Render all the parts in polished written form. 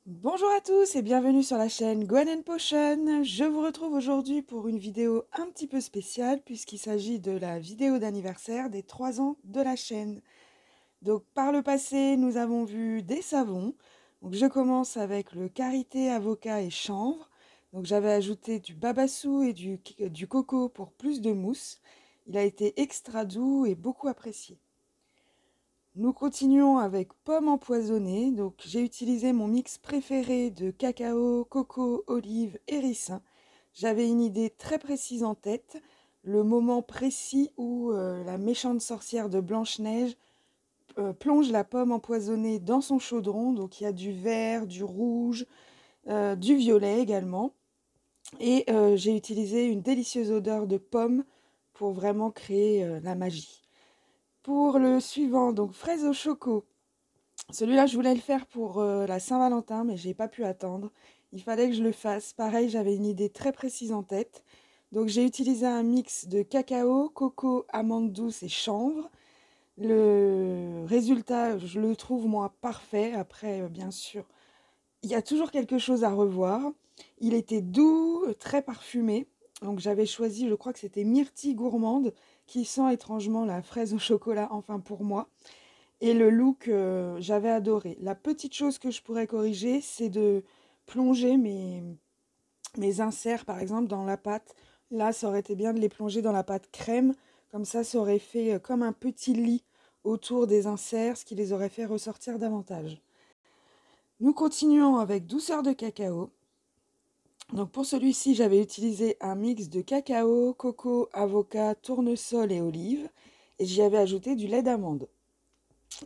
Bonjour à tous et bienvenue sur la chaîne Gwen Potion. Je vous retrouve aujourd'hui pour une vidéo un petit peu spéciale puisqu'il s'agit de la vidéo d'anniversaire des 3 ans de la chaîne. Donc par le passé, nous avons vu des savons. Donc je commence avec le karité, avocat et chanvre. Donc j'avais ajouté du babassou et du coco pour plus de mousse. Il a été extra doux et beaucoup apprécié. Nous continuons avec pommes empoisonnées. Donc, j'ai utilisé mon mix préféré de cacao, coco, olive et ricin. J'avais une idée très précise en tête, le moment précis où la méchante sorcière de Blanche-Neige plonge la pomme empoisonnée dans son chaudron. Donc, il y a du vert, du rouge, du violet également. Et j'ai utilisé une délicieuse odeur de pomme pour vraiment créer la magie. Pour le suivant, donc fraise au choco. Celui-là, je voulais le faire pour la Saint-Valentin, mais j'ai pas pu attendre. Il fallait que je le fasse. Pareil, j'avais une idée très précise en tête. Donc j'ai utilisé un mix de cacao, coco, amande douce et chanvre. Le résultat, je le trouve moi parfait. Après, bien sûr, il y a toujours quelque chose à revoir. Il était doux, très parfumé. Donc j'avais choisi, je crois que c'était Myrtille Gourmande, qui sent étrangement la fraise au chocolat, enfin pour moi. Et le look, j'avais adoré. La petite chose que je pourrais corriger, c'est de plonger mes inserts, par exemple, dans la pâte. Là, ça aurait été bien de les plonger dans la pâte crème. Comme ça aurait fait comme un petit lit autour des inserts, ce qui les aurait fait ressortir davantage. Nous continuons avec douceur de cacao. Donc pour celui-ci, j'avais utilisé un mix de cacao, coco, avocat, tournesol et olive. Et j'y avais ajouté du lait d'amande.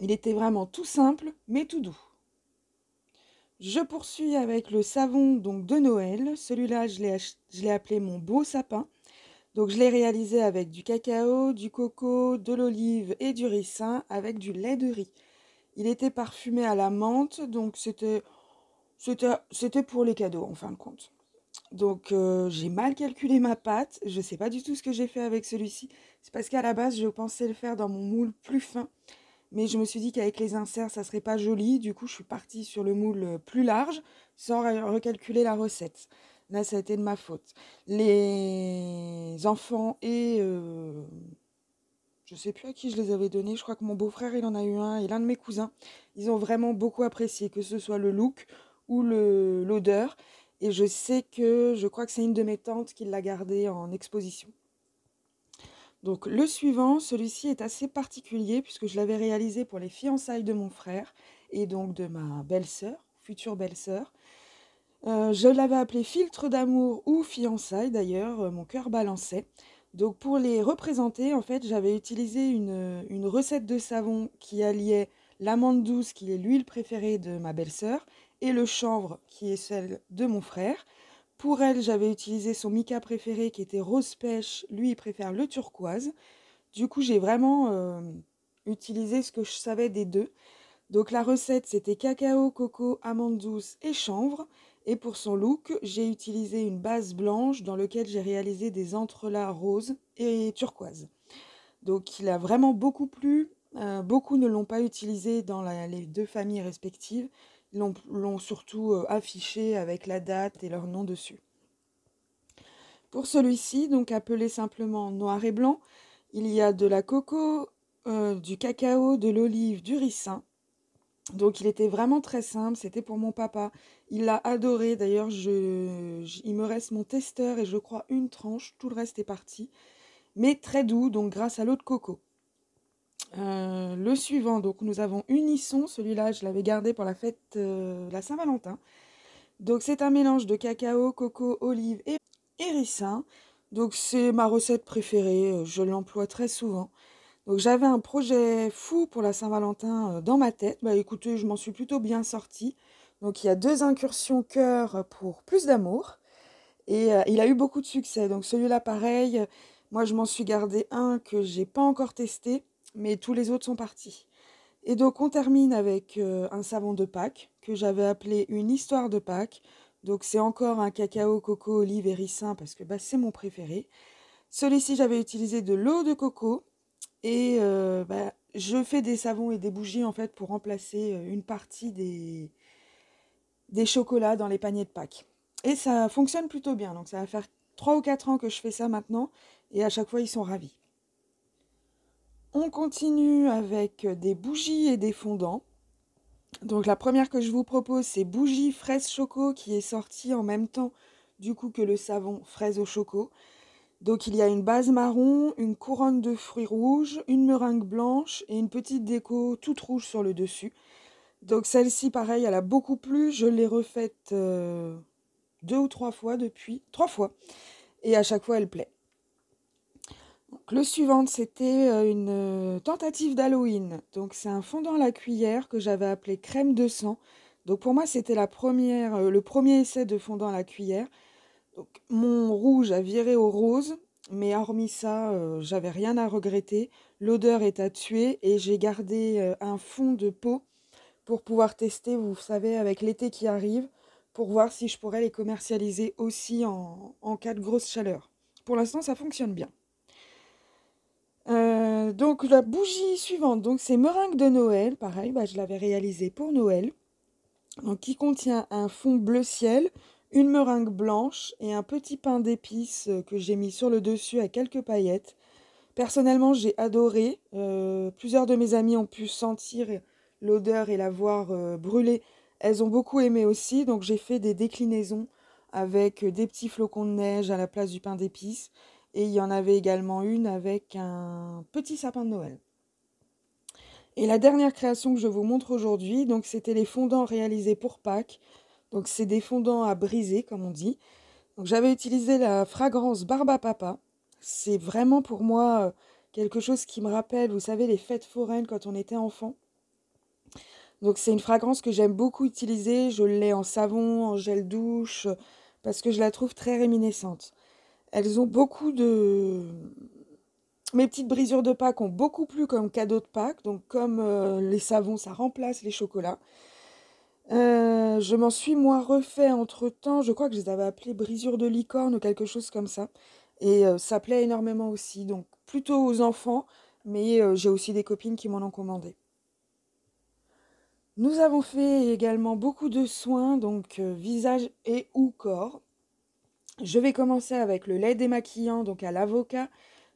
Il était vraiment tout simple, mais tout doux. Je poursuis avec le savon donc de Noël. Celui-là, je l'ai appelé mon beau sapin. Donc, je l'ai réalisé avec du cacao, du coco, de l'olive et du ricin avec du lait de riz. Il était parfumé à la menthe, donc c'était pour les cadeaux en fin de compte. Donc, j'ai mal calculé ma pâte. Je ne sais pas du tout ce que j'ai fait avec celui-ci. C'est parce qu'à la base, je pensais le faire dans mon moule plus fin. Mais je me suis dit qu'avec les inserts, ça serait pas joli. Du coup, je suis partie sur le moule plus large sans recalculer la recette. Là, ça a été de ma faute. Les enfants et je sais plus à qui je les avais donnés. Je crois que mon beau-frère, il en a eu un et l'un de mes cousins. Ils ont vraiment beaucoup apprécié, que ce soit le look ou l'odeur. Et je crois que c'est une de mes tantes qui l'a gardé en exposition. Donc le suivant, celui-ci est assez particulier puisque je l'avais réalisé pour les fiançailles de mon frère et donc de ma belle-sœur, future belle-sœur. Je l'avais appelé filtre d'amour ou fiançailles d'ailleurs, mon cœur balançait. Donc pour les représenter, en fait, j'avais utilisé une recette de savon qui alliait l'amande douce, qui est l'huile préférée de ma belle-sœur, et le chanvre, qui est celle de mon frère. Pour elle, j'avais utilisé son mica préféré qui était rose pêche. Lui, il préfère le turquoise. Du coup, j'ai vraiment utilisé ce que je savais des deux. Donc la recette, c'était cacao, coco, amande douce et chanvre. Et pour son look, j'ai utilisé une base blanche dans laquelle j'ai réalisé des entrelacs roses et turquoise. Donc il a vraiment beaucoup plu. Beaucoup ne l'ont pas utilisé dans les deux familles respectives. Ils l'ont surtout affiché avec la date et leur nom dessus. Pour celui-ci, donc appelé simplement noir et blanc, il y a de la coco, du cacao, de l'olive, du ricin. Donc il était vraiment très simple, c'était pour mon papa. Il l'a adoré, d'ailleurs il me reste mon testeur et je crois une tranche, tout le reste est parti. Mais très doux, donc grâce à l'eau de coco. Le suivant, donc nous avons Unisson, celui-là je l'avais gardé pour la fête, la Saint-Valentin. Donc c'est un mélange de cacao, coco, olive et ricin. Donc c'est ma recette préférée, je l'emploie très souvent. Donc j'avais un projet fou pour la Saint-Valentin dans ma tête. Bah écoutez, je m'en suis plutôt bien sortie. Donc il y a 2 incursions cœur pour plus d'amour. Et il a eu beaucoup de succès. Donc celui-là pareil, moi je m'en suis gardé un que j'ai pas encore testé, mais tous les autres sont partis. Et donc on termine avec un savon de Pâques que j'avais appelé une histoire de Pâques. Donc c'est encore un cacao, coco, olive et ricin parce que bah, c'est mon préféré. Celui-ci j'avais utilisé de l'eau de coco et bah, je fais des savons et des bougies en fait pour remplacer une partie des chocolats dans les paniers de Pâques. Et ça fonctionne plutôt bien. Donc ça va faire 3 ou 4 ans que je fais ça maintenant. Et à chaque fois, ils sont ravis. On continue avec des bougies et des fondants. Donc la première que je vous propose, c'est bougie fraise choco qui est sortie en même temps du coup que le savon fraise au choco. Donc il y a une base marron, une couronne de fruits rouges, une meringue blanche et une petite déco toute rouge sur le dessus. Donc celle-ci, pareil, elle a beaucoup plu. Je l'ai refaite 2 ou 3 fois depuis. 3 fois. Et à chaque fois, elle plaît. Donc, le suivant, c'était une tentative d'Halloween. Donc c'est un fondant à la cuillère que j'avais appelé crème de sang. Donc pour moi, c'était le premier essai de fondant à la cuillère. Donc mon rouge a viré au rose. Mais hormis ça, j'avais rien à regretter. L'odeur est à tuer et j'ai gardé un fond de pot pour pouvoir tester, vous savez, avec l'été qui arrive, pour voir si je pourrais les commercialiser aussi en cas de grosse chaleur. Pour l'instant, ça fonctionne bien. Donc la bougie suivante, donc c'est meringue de Noël, pareil, je l'avais réalisée pour Noël, donc qui contient un fond bleu ciel, une meringue blanche et un petit pain d'épices que j'ai mis sur le dessus à quelques paillettes. Personnellement, j'ai adoré. Plusieurs de mes amies ont pu sentir l'odeur et la voir brûler. Elles ont beaucoup aimé aussi, donc j'ai fait des déclinaisons avec des petits flocons de neige à la place du pain d'épices. Et il y en avait également une avec un petit sapin de Noël. Et la dernière création que je vous montre aujourd'hui, donc c'était les fondants réalisés pour Pâques. Donc c'est des fondants à briser, comme on dit. Donc j'avais utilisé la fragrance Barbe à Papa. C'est vraiment pour moi quelque chose qui me rappelle, vous savez, les fêtes foraines quand on était enfant. Donc c'est une fragrance que j'aime beaucoup utiliser. Je l'ai en savon, en gel douche, parce que je la trouve très réminiscente. Elles ont beaucoup de... Mes petites brisures de Pâques ont beaucoup plu comme cadeau de Pâques. Donc comme les savons, ça remplace les chocolats. Je m'en suis moi refait entre-temps, je crois que je les avais appelées brisures de licorne ou quelque chose comme ça. Et ça plaît énormément aussi, donc plutôt aux enfants, mais j'ai aussi des copines qui m'en ont commandé. Nous avons fait également beaucoup de soins, donc visage et ou corps. Je vais commencer avec le lait démaquillant, donc à l'avocat.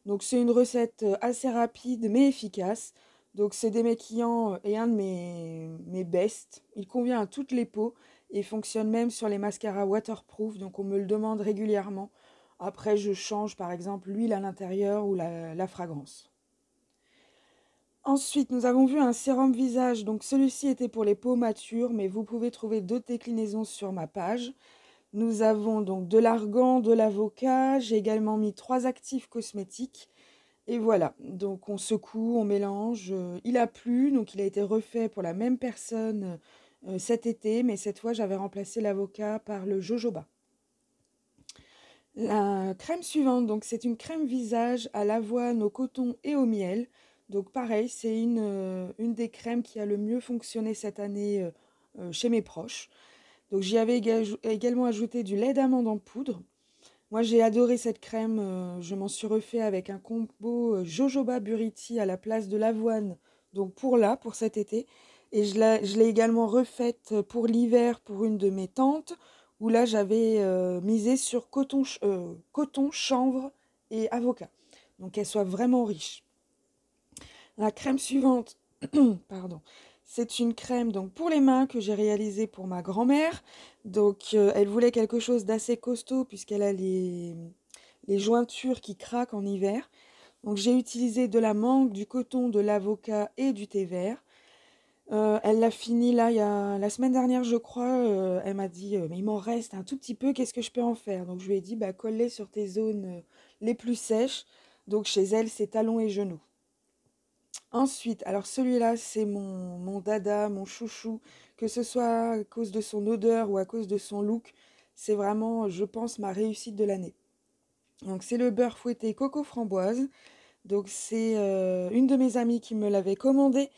Donc c'est une recette assez rapide mais efficace. Donc c'est démaquillant et un de mes best. Il convient à toutes les peaux et fonctionne même sur les mascaras waterproof. Donc on me le demande régulièrement. Après je change par exemple l'huile à l'intérieur ou la fragrance. Ensuite, nous avons vu un sérum visage. Donc celui-ci était pour les peaux matures, mais vous pouvez trouver d'autres déclinaisons sur ma page. Nous avons donc de l'argan, de l'avocat. J'ai également mis 3 actifs cosmétiques. Et voilà, donc on secoue, on mélange. Il a plu, donc il a été refait pour la même personne cet été, mais cette fois j'avais remplacé l'avocat par le jojoba. La crème suivante, donc c'est une crème visage à l'avoine, au coton et au miel. Donc pareil, c'est une des crèmes qui a le mieux fonctionné cette année chez mes proches. Donc j'y avais également ajouté du lait d'amande en poudre. Moi j'ai adoré cette crème, je m'en suis refait avec un combo jojoba buriti à la place de l'avoine, donc pour cet été. Et je l'ai également refaite pour l'hiver pour une de mes tantes, où là j'avais misé sur coton, chanvre et avocat. Donc qu'elle soit vraiment riche. La crème suivante, pardon, c'est une crème donc pour les mains que j'ai réalisée pour ma grand-mère. Donc elle voulait quelque chose d'assez costaud puisqu'elle a les jointures qui craquent en hiver. Donc j'ai utilisé de la mangue, du coton, de l'avocat et du thé vert. Elle l'a fini là, il y a la semaine dernière, je crois. Elle m'a dit, mais il m'en reste un tout petit peu, qu'est-ce que je peux en faire? Donc je lui ai dit, bah, colle-les sur tes zones les plus sèches. Donc chez elle, c'est talons et genoux. Ensuite, alors celui-là, c'est mon dada, mon chouchou, que ce soit à cause de son odeur ou à cause de son look, c'est vraiment, je pense, ma réussite de l'année. Donc c'est le beurre fouetté coco framboise. Donc c'est une de mes amies qui me l'avait commandé.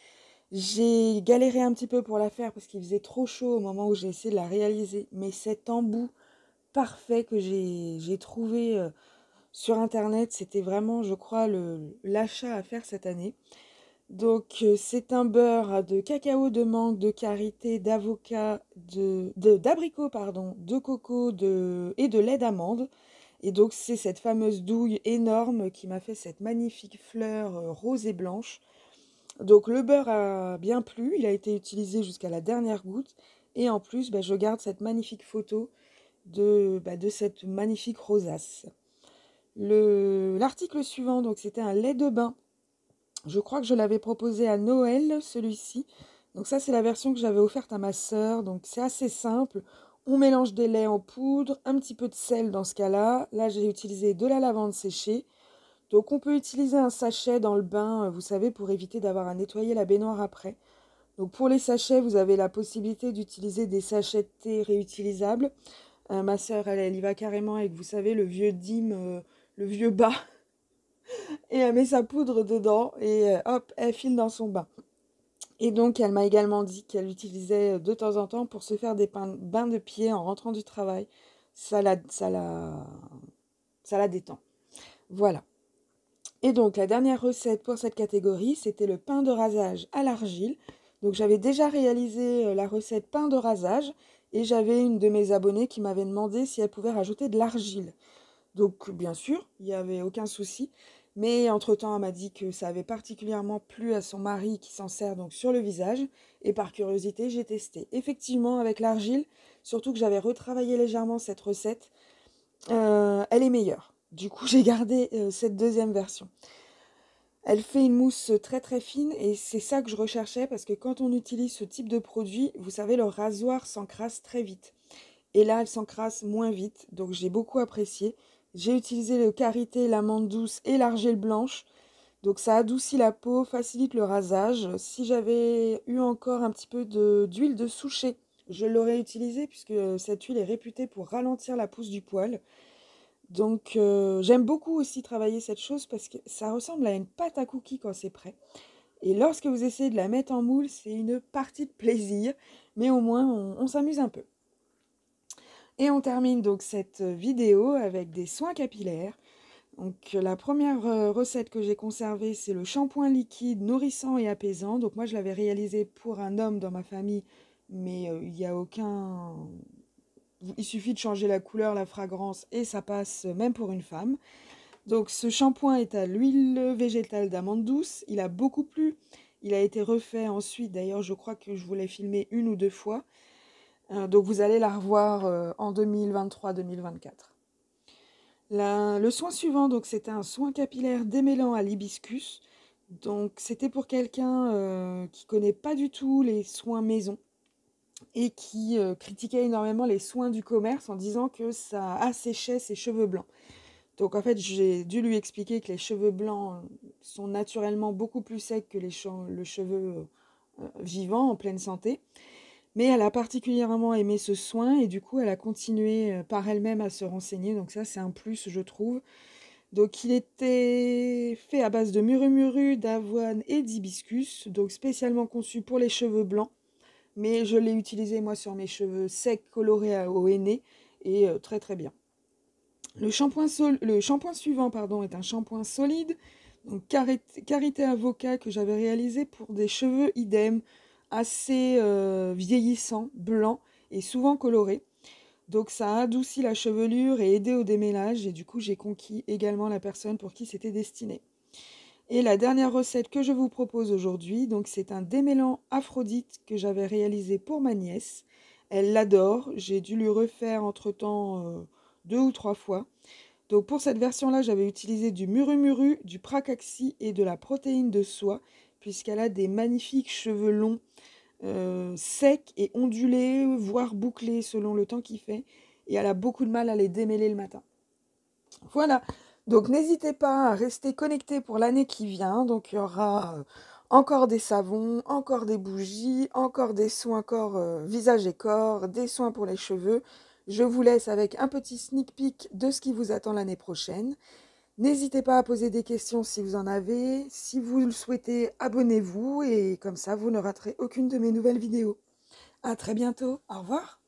J'ai galéré un petit peu pour la faire parce qu'il faisait trop chaud au moment où j'ai essayé de la réaliser. Mais cet embout parfait que j'ai trouvé sur Internet, c'était vraiment, je crois, l'achat à faire cette année. Donc, c'est un beurre de cacao, de mangue, de karité, d'avocat, d'abricot, pardon, de coco et de lait d'amande. Et donc, c'est cette fameuse douille énorme qui m'a fait cette magnifique fleur rose et blanche. Donc, le beurre a bien plu, il a été utilisé jusqu'à la dernière goutte. Et en plus, bah, je garde cette magnifique photo de cette magnifique rosace. L'article suivant, donc, c'était un lait de bain. Je crois que je l'avais proposé à Noël, celui-ci. Donc ça, c'est la version que j'avais offerte à ma sœur. Donc c'est assez simple. On mélange des laits en poudre, un petit peu de sel dans ce cas-là. Là, j'ai utilisé de la lavande séchée. Donc on peut utiliser un sachet dans le bain, vous savez, pour éviter d'avoir à nettoyer la baignoire après. Donc pour les sachets, vous avez la possibilité d'utiliser des sachets de thé réutilisables. Ma sœur, elle y va carrément avec, vous savez, le vieux Dim, le vieux bas et elle met sa poudre dedans et hop, elle file dans son bain. Et donc, elle m'a également dit qu'elle l'utilisait de temps en temps pour se faire des bains de pied en rentrant du travail. Ça la détend. Voilà. Et donc, la dernière recette pour cette catégorie, c'était le pain de rasage à l'argile. Donc, j'avais déjà réalisé la recette pain de rasage et j'avais une de mes abonnées qui m'avait demandé si elle pouvait rajouter de l'argile. Donc, bien sûr, il n'y avait aucun souci. Mais entre-temps, elle m'a dit que ça avait particulièrement plu à son mari qui s'en sert donc sur le visage. Et par curiosité, j'ai testé. Effectivement, avec l'argile, surtout que j'avais retravaillé légèrement cette recette, elle est meilleure. Du coup, j'ai gardé cette deuxième version. Elle fait une mousse très très fine et c'est ça que je recherchais parce que quand on utilise ce type de produit, vous savez, le rasoir s'encrasse très vite. Et là, elle s'encrasse moins vite, donc j'ai beaucoup apprécié. J'ai utilisé le karité, l'amande douce et l'argile blanche. Donc ça adoucit la peau, facilite le rasage. Si j'avais eu encore un petit peu d'huile de souchet, je l'aurais utilisée puisque cette huile est réputée pour ralentir la pousse du poil. Donc j'aime beaucoup aussi travailler cette chose parce que ça ressemble à une pâte à cookies quand c'est prêt. Et lorsque vous essayez de la mettre en moule, c'est une partie de plaisir, mais au moins on s'amuse un peu. Et on termine donc cette vidéo avec des soins capillaires. Donc la première recette que j'ai conservée, c'est le shampoing liquide nourrissant et apaisant. Donc moi je l'avais réalisé pour un homme dans ma famille, mais il n'y a aucun... Il suffit de changer la couleur, la fragrance et ça passe même pour une femme. Donc ce shampoing est à l'huile végétale d'amande douce. Il a beaucoup plu. Il a été refait ensuite. D'ailleurs, je crois que je vous l'ai filmé une ou deux fois. Donc vous allez la revoir en 2023-2024. Le soin suivant, donc c'était un soin capillaire démêlant à l'hibiscus. Donc c'était pour quelqu'un qui connaît pas du tout les soins maison et qui critiquait énormément les soins du commerce en disant que ça asséchait ses cheveux blancs. Donc en fait, j'ai dû lui expliquer que les cheveux blancs sont naturellement beaucoup plus secs que le cheveu vivant en pleine santé. Mais elle a particulièrement aimé ce soin et du coup, elle a continué par elle-même à se renseigner. Donc ça, c'est un plus, je trouve. Donc il était fait à base de murumuru, d'avoine et d'hibiscus, donc spécialement conçu pour les cheveux blancs. Mais je l'ai utilisé moi sur mes cheveux secs colorés au henné et très très bien. Le shampoing suivant est un shampoing solide, donc karité avocat que j'avais réalisé pour des cheveux idem, assez vieillissants, blancs et souvent colorés. Donc ça a adouci la chevelure et aidé au démêlage et du coup j'ai conquis également la personne pour qui c'était destiné. Et la dernière recette que je vous propose aujourd'hui, donc c'est un démêlant Aphrodite que j'avais réalisé pour ma nièce. Elle l'adore, j'ai dû lui refaire entre-temps 2 ou 3 fois. Donc pour cette version-là, j'avais utilisé du murumuru, du pracaxi et de la protéine de soie, puisqu'elle a des magnifiques cheveux longs, secs et ondulés, voire bouclés selon le temps qu'il fait, et elle a beaucoup de mal à les démêler le matin. Voilà, donc n'hésitez pas à rester connecté pour l'année qui vient. Donc il y aura encore des savons, encore des bougies, encore des soins corps, visage et corps, des soins pour les cheveux. Je vous laisse avec un petit sneak peek de ce qui vous attend l'année prochaine. N'hésitez pas à poser des questions si vous en avez. Si vous le souhaitez, abonnez-vous et comme ça, vous ne raterez aucune de mes nouvelles vidéos. À très bientôt. Au revoir.